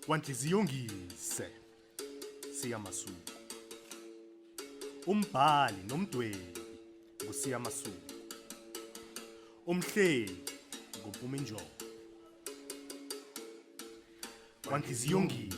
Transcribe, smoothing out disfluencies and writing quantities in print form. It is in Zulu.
Wanhliziyo ngise Siya Masuku. Umbhali nomdwebi nguSiya Masuku. Umhleli nguMpumi Njobe. Wanhliziyo ngise